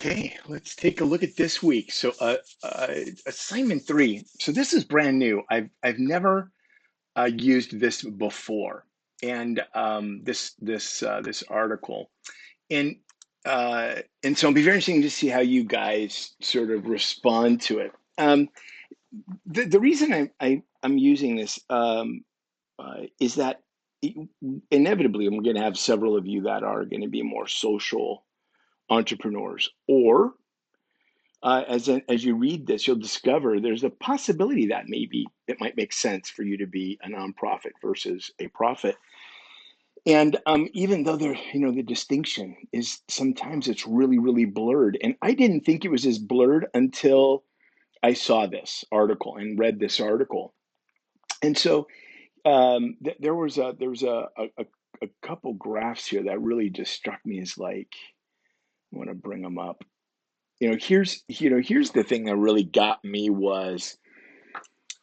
Okay, let's take a look at this week. Assignment three. So this is brand new. I've never used this before, and this article, and so it'll be very interesting to see how you guys sort of respond to it. The reason I'm using this is that inevitably I'm going to have several of you that are going to be more social entrepreneurs, or as you read this, you'll discover there's a possibility that maybe it might make sense for you to be a nonprofit versus a profit. And even though the distinction is sometimes it's really, really blurred. And I didn't think it was as blurred until I saw this article and read this article. And so there was a couple graphs here that really just struck me as like, I want to bring them up. Here's the thing that really got me was,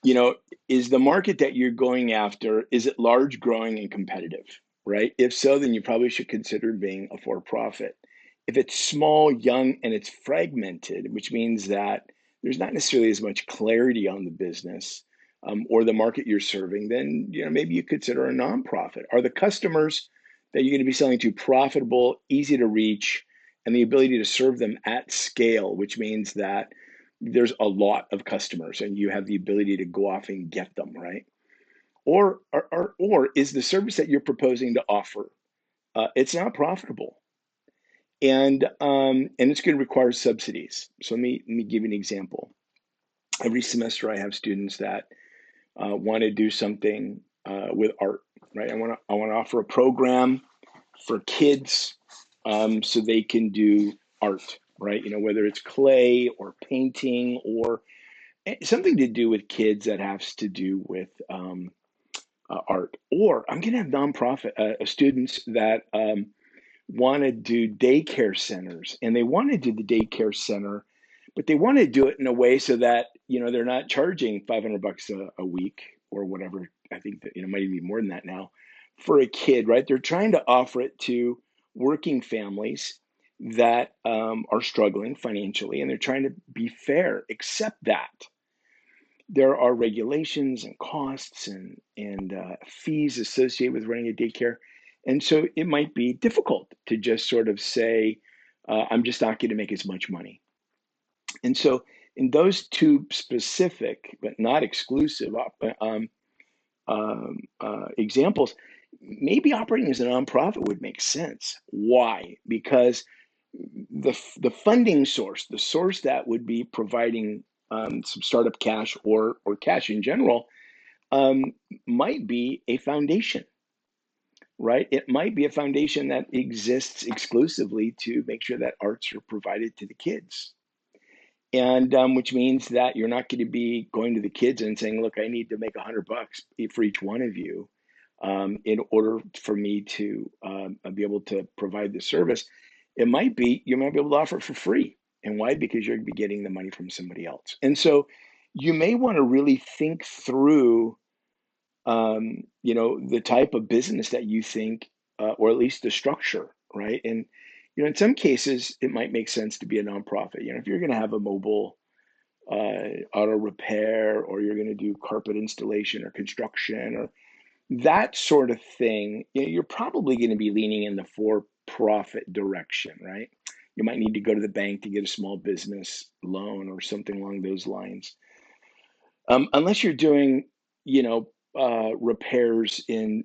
you know, is the market that you're going after, is it large, growing, and competitive, right? If so, then you probably should consider being a for-profit. If it's small, young, and it's fragmented, which means that there's not necessarily as much clarity on the business or the market you're serving, then maybe you consider a nonprofit. Are the customers that you're going to be selling to profitable, easy to reach, and the ability to serve them at scale, which means that there's a lot of customers and you have the ability to go off and get them, right? Or is the service that you're proposing to offer, it's not profitable, and it's going to require subsidies. So let me give you an example. Every semester I have students that want to do something with art, right? I want to offer a program for kids, so they can do art, right? Whether it's clay or painting or something to do with kids that has to do with art. Or I'm going to have nonprofit students that want to do daycare centers, and they want to do the daycare center, but they want to do it in a way so that they're not charging $500 a week or whatever. I think that might even be more than that now for a kid, right? They're trying to offer it to working families that are struggling financially, and they're trying to be fair. Except that there are regulations and costs and fees associated with running a daycare. And so it might be difficult to just sort of say, I'm just not going to make as much money. And so in those two specific, but not exclusive examples, maybe operating as a nonprofit would make sense. Why? Because the funding source, the source that would be providing some startup cash or cash in general, um, might be a foundation, right? It might be a foundation that exists exclusively to make sure that arts are provided to the kids. And which means that you're not going to be going to the kids and saying, look, I need to make $100 for each one of you in order for me to be able to provide the service. It might be you might be able to offer it for free. And why? Because you're going to be getting the money from somebody else. And so you may want to really think through, the type of business that you think, or at least the structure, right? And in some cases, it might make sense to be a nonprofit. If you're going to have a mobile auto repair, or you're going to do carpet installation or construction or that sort of thing, you're probably going to be leaning in the for-profit direction, right? You might need to go to the bank to get a small business loan or something along those lines. Unless you're doing, repairs in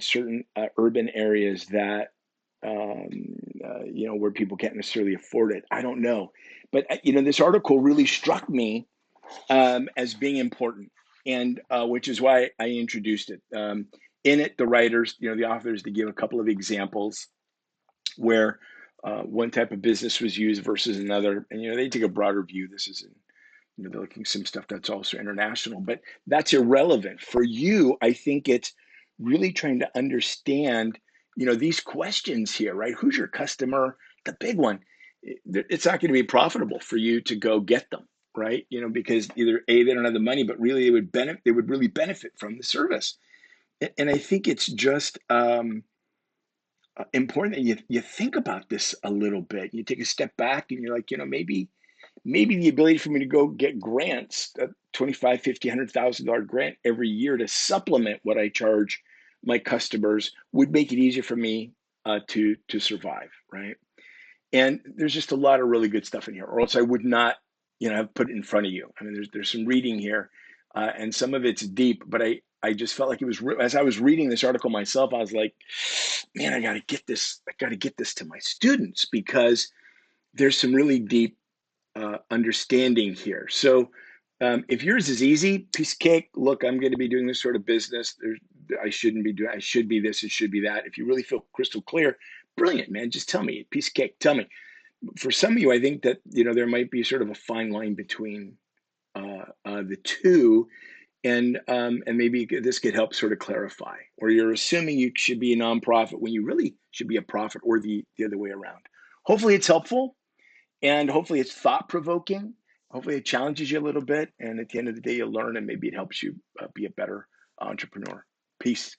certain urban areas that, where people can't necessarily afford it. I don't know. But, this article really struck me as being important, and which is why I introduced it. In it, the writers, the authors, they give a couple of examples where one type of business was used versus another, and they take a broader view. This is they're looking at some stuff that's also international, but that's irrelevant for you. I think it's really trying to understand, these questions here, right? Who's your customer? The big one. It's not going to be profitable for you to go get them, right? Because either A, they don't have the money, but really they would really benefit from the service. And I think it's just important that you think about this a little bit. You take a step back and you're like, maybe the ability for me to go get grants, a 25, 50, $100,000 grant every year to supplement what I charge my customers would make it easier for me to survive, right? And there's just a lot of really good stuff in here, or else I would not, have put it in front of you. I mean, there's some reading here, and some of it's deep, but I just felt like it was as I was reading this article myself, I was like, man, I got to get this. I got to get this to my students because there's some really deep understanding here. So if yours is easy, piece of cake. Look, I'm going to be doing this sort of business. I shouldn't be doing. I should be this. It should be that. If you really feel crystal clear, brilliant, man. Just tell me, piece of cake. Tell me. For some of you, I think that there might be sort of a fine line between the two, and maybe this could help sort of clarify. Or you're assuming you should be a nonprofit when you really should be a profit, or the other way around. Hopefully, it's helpful. And hopefully it's thought provoking. Hopefully it challenges you a little bit. And at the end of the day, you'll learn and maybe it helps you be a better entrepreneur. Peace.